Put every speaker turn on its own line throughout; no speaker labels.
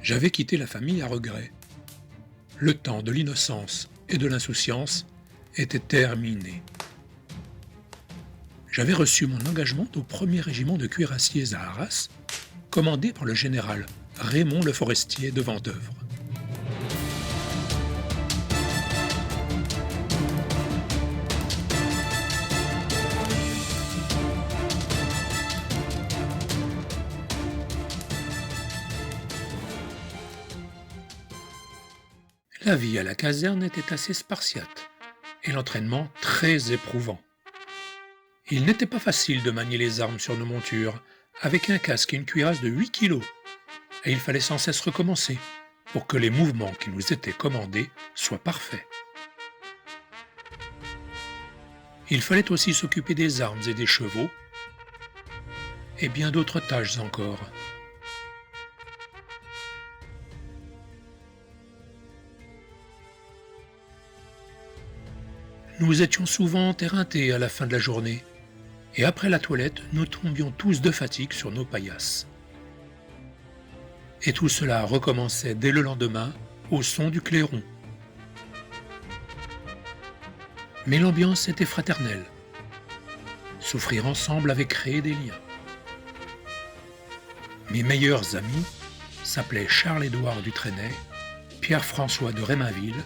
J'avais quitté la famille à regret. Le temps de l'innocence et de l'insouciance était terminé. J'avais reçu mon engagement au 1er régiment de cuirassiers à Arras, commandé par le général Raymond Le Forestier de Vendeuvre. La vie à la caserne était assez spartiate et l'entraînement très éprouvant. Il n'était pas facile de manier les armes sur nos montures, avec un casque et une cuirasse de 8 kilos, et il fallait sans cesse recommencer pour que les mouvements qui nous étaient commandés soient parfaits. Il fallait aussi s'occuper des armes et des chevaux, et bien d'autres tâches encore. Nous étions souvent éreintés à la fin de la journée, et après la toilette, nous tombions tous de fatigue sur nos paillasses. Et tout cela recommençait dès le lendemain, au son du clairon. Mais l'ambiance était fraternelle. Souffrir ensemble avait créé des liens. Mes meilleurs amis s'appelaient Charles-Édouard du Trenet, Pierre-François de Rémainville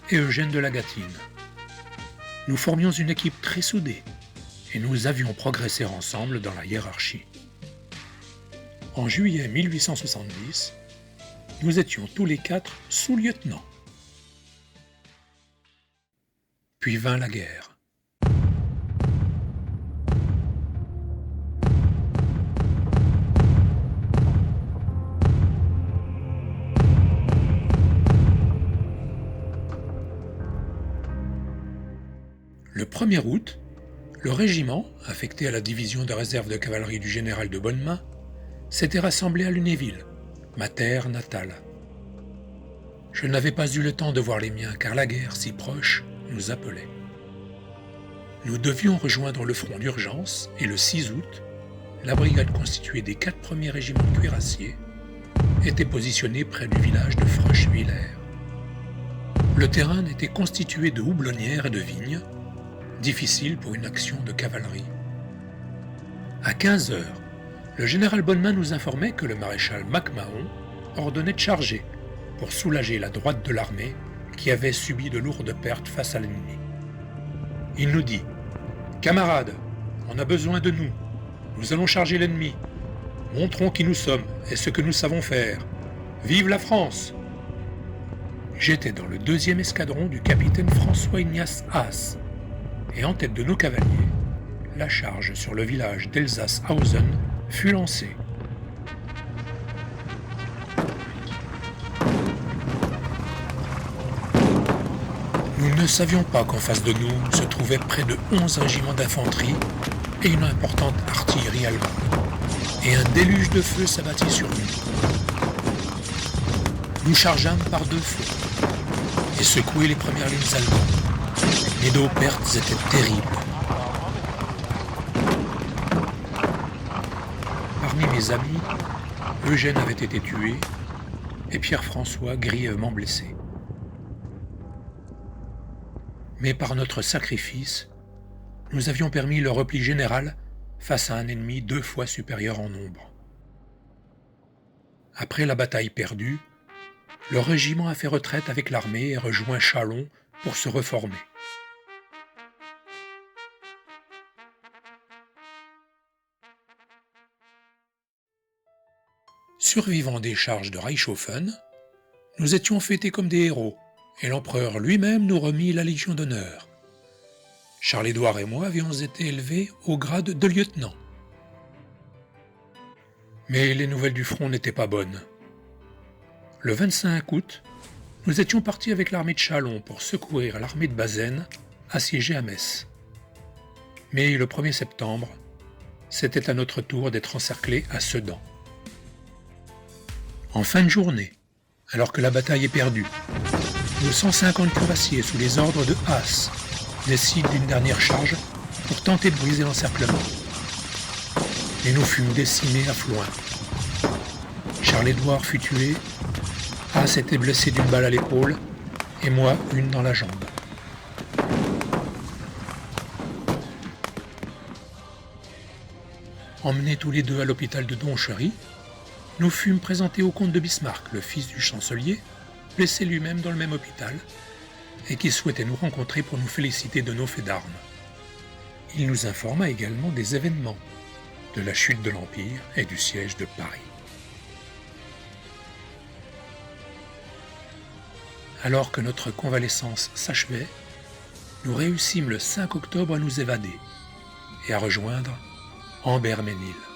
et Eugène de la Gâtine. Nous formions une équipe très soudée et nous avions progressé ensemble dans la hiérarchie. En juillet 1870, nous étions tous les 4 sous-lieutenants. Puis vint la guerre. Le 1er août, le régiment, affecté à la division de réserve de cavalerie du général de Bonnemain, s'était rassemblé à Lunéville, ma terre natale. Je n'avais pas eu le temps de voir les miens car la guerre, si proche, nous appelait. Nous devions rejoindre le front d'urgence et le 6 août, la brigade constituée des 4 premiers régiments de cuirassiers était positionnée près du village de Frochevillers. Le terrain était constitué de houblonnières et de vignes, difficile pour une action de cavalerie. À 15 heures, le général Bonnemain nous informait que le maréchal MacMahon ordonnait de charger pour soulager la droite de l'armée qui avait subi de lourdes pertes face à l'ennemi. Il nous dit « Camarades, on a besoin de nous. Nous allons charger l'ennemi. Montrons qui nous sommes et ce que nous savons faire. Vive la France !» J'étais dans le 2e escadron du capitaine François-Ignace Haas, et en tête de nos cavaliers, la charge sur le village d'Elsace-Hausen fut lancée. Nous ne savions pas qu'en face de nous se trouvaient près de 11 régiments d'infanterie et une importante artillerie allemande, et un déluge de feu s'abattit sur nous. Nous chargeâmes par 2 feux et secoués les premières lignes allemandes. Mais nos pertes étaient terribles. Parmi mes amis, Eugène avait été tué et Pierre-François grièvement blessé. Mais par notre sacrifice, nous avions permis le repli général face à un ennemi 2 fois supérieur en nombre. Après la bataille perdue, le régiment a fait retraite avec l'armée et rejoint Châlons pour se reformer. Survivants des charges de Reichshoffen, nous étions fêtés comme des héros, et l'empereur lui-même nous remit la Légion d'honneur. Charles-Édouard et moi avions été élevés au grade de lieutenant. Mais les nouvelles du front n'étaient pas bonnes. Le 25 août, nous étions partis avec l'armée de Châlons pour secourir l'armée de Bazaine, assiégée à Metz. Mais le 1er septembre, c'était à notre tour d'être encerclés à Sedan. En fin de journée, alors que la bataille est perdue, nos 150 cuirassiers sous les ordres de Haas décident d'une dernière charge pour tenter de briser l'encerclement. Et nous fûmes décimés à Floing. Charles-Édouard fut tué As était blessé d'une balle à l'épaule et moi une dans la jambe. Emmenés tous les deux à l'hôpital de Donchery, nous fûmes présentés au comte de Bismarck, le fils du chancelier, blessé lui-même dans le même hôpital, et qui souhaitait nous rencontrer pour nous féliciter de nos faits d'armes. Il nous informa également des événements, de la chute de l'Empire et du siège de Paris. Alors que notre convalescence s'achevait, nous réussîmes le 5 octobre à nous évader et à rejoindre Ambermesnil.